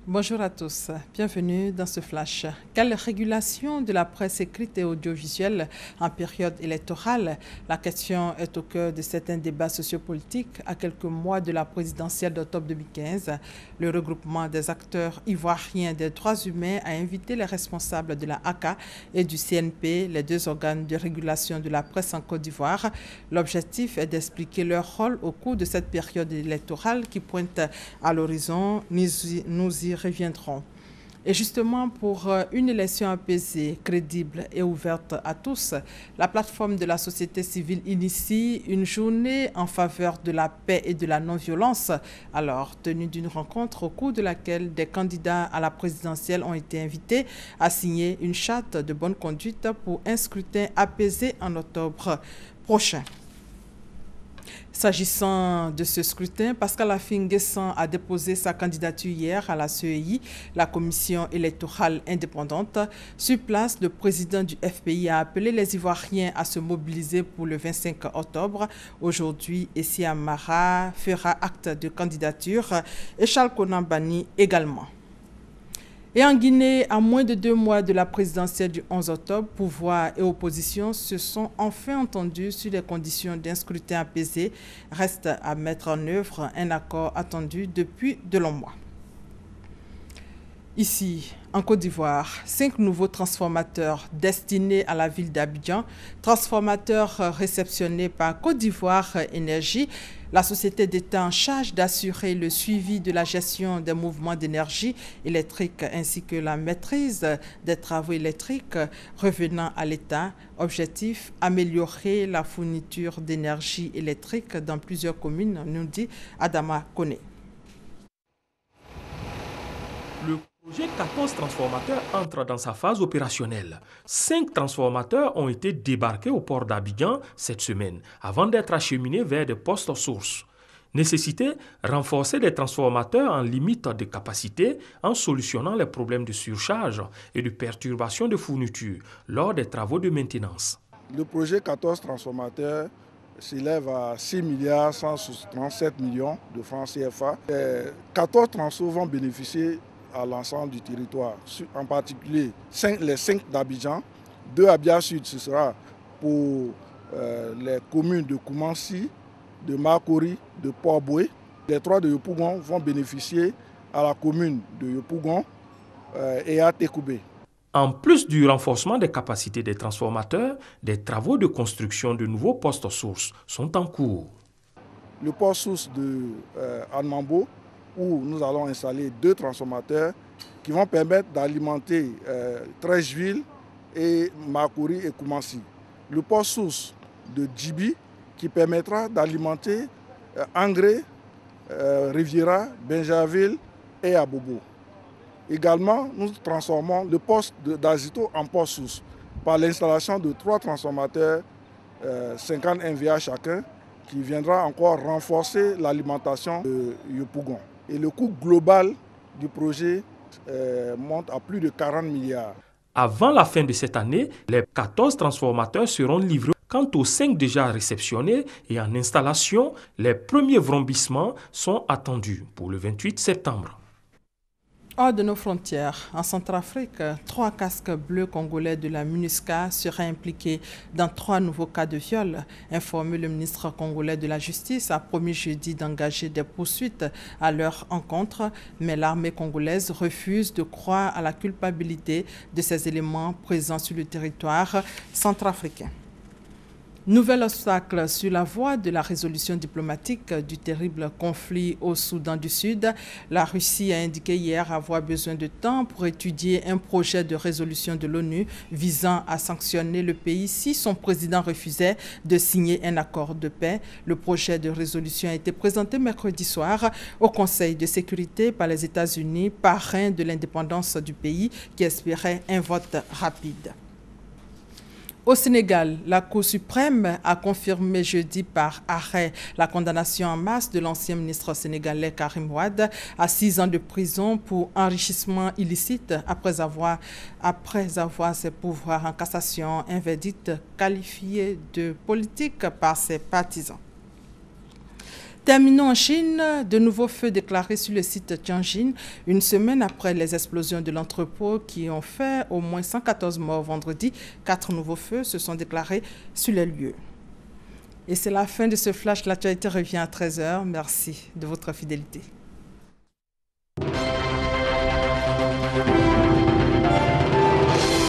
Bonjour à tous, bienvenue dans ce flash. Quelle régulation de la presse écrite et audiovisuelle en période électorale? La question est au cœur de certains débats sociopolitiques à quelques mois de la présidentielle d'octobre 2015. Le regroupement des acteurs ivoiriens des droits humains a invité les responsables de la ACA et du CNP, les deux organes de régulation de la presse en Côte d'Ivoire. L'objectif est d'expliquer leur rôle au cours de cette période électorale qui pointe à l'horizon. Nous y reviendrons. Et justement, pour une élection apaisée, crédible et ouverte à tous, la plateforme de la société civile initie une journée en faveur de la paix et de la non-violence. Alors, tenue d'une rencontre au cours de laquelle des candidats à la présidentielle ont été invités à signer une charte de bonne conduite pour un scrutin apaisé en octobre prochain. S'agissant de ce scrutin, Pascal Affi-N'Guessan a déposé sa candidature hier à la CEI, la commission électorale indépendante. Sur place, le président du FPI a appelé les Ivoiriens à se mobiliser pour le 25 octobre. Aujourd'hui, Essia Mara fera acte de candidature et Charles Konan Banny également. Et en Guinée, à moins de 2 mois de la présidentielle du 11 octobre, pouvoir et opposition se sont enfin entendus sur les conditions d'un scrutin apaisé. Reste à mettre en œuvre un accord attendu depuis de longs mois. Ici, en Côte d'Ivoire, 5 nouveaux transformateurs destinés à la ville d'Abidjan, transformateurs réceptionnés par Côte d'Ivoire Énergie, la société d'État en charge d'assurer le suivi de la gestion des mouvements d'énergie électrique ainsi que la maîtrise des travaux électriques revenant à l'État. Objectif, améliorer la fourniture d'énergie électrique dans plusieurs communes, nous dit Adama Kone. Le projet 14 transformateurs entre dans sa phase opérationnelle. 5 transformateurs ont été débarqués au port d'Abidjan cette semaine avant d'être acheminés vers des postes sources. Nécessité, renforcer les transformateurs en limite de capacité en solutionnant les problèmes de surcharge et de perturbation de fourniture lors des travaux de maintenance. Le projet 14 transformateurs s'élève à 6 137 millions de francs CFA. 14 transfos vont bénéficier à l'ensemble du territoire, en particulier les 5 d'Abidjan, 2 à Abia Sud, ce sera pour les communes de Koumansi, de Makori, de Port-Boué. Les 3 de Yopougon vont bénéficier à la commune de Yopougon et à Tekoubé. En plus du renforcement des capacités des transformateurs, des travaux de construction de nouveaux postes sources sont en cours. Le poste source de Anmambo, où nous allons installer 2 transformateurs qui vont permettre d'alimenter Trècheville et Makori et Koumansi. Le poste source de Djibi qui permettra d'alimenter Angré, Riviera, Benjaville et Abobo. Également, nous transformons le poste d'Azito en poste source par l'installation de 3 transformateurs 50 MVA chacun qui viendra encore renforcer l'alimentation de Yopougon. Et le coût global du projet monte à plus de 40 milliards. Avant la fin de cette année, les 14 transformateurs seront livrés. Quant aux 5 déjà réceptionnés et en installation, les premiers vrombissements sont attendus pour le 28 septembre. Hors de nos frontières, en Centrafrique, 3 casques bleus congolais de la MINUSCA seraient impliqués dans 3 nouveaux cas de viol. Informé, le ministre congolais de la Justice a promis jeudi d'engager des poursuites à leur encontre, mais l'armée congolaise refuse de croire à la culpabilité de ces éléments présents sur le territoire centrafricain. Nouvel obstacle sur la voie de la résolution diplomatique du terrible conflit au Soudan du Sud. La Russie a indiqué hier avoir besoin de temps pour étudier un projet de résolution de l'ONU visant à sanctionner le pays si son président refusait de signer un accord de paix. Le projet de résolution a été présenté mercredi soir au Conseil de sécurité par les États-Unis, parrain de l'indépendance du pays, qui espérait un vote rapide. Au Sénégal, la Cour suprême a confirmé jeudi par arrêt la condamnation en masse de l'ancien ministre sénégalais Karim Wade à 6 ans de prison pour enrichissement illicite après avoir ses pouvoirs en cassation, un verdict qualifié de politique par ses partisans. Terminons en Chine, de nouveaux feux déclarés sur le site Tianjin, une semaine après les explosions de l'entrepôt qui ont fait au moins 114 morts vendredi. 4 nouveaux feux se sont déclarés sur les lieux. Et c'est la fin de ce flash. L'actualité revient à 13 h. Merci de votre fidélité.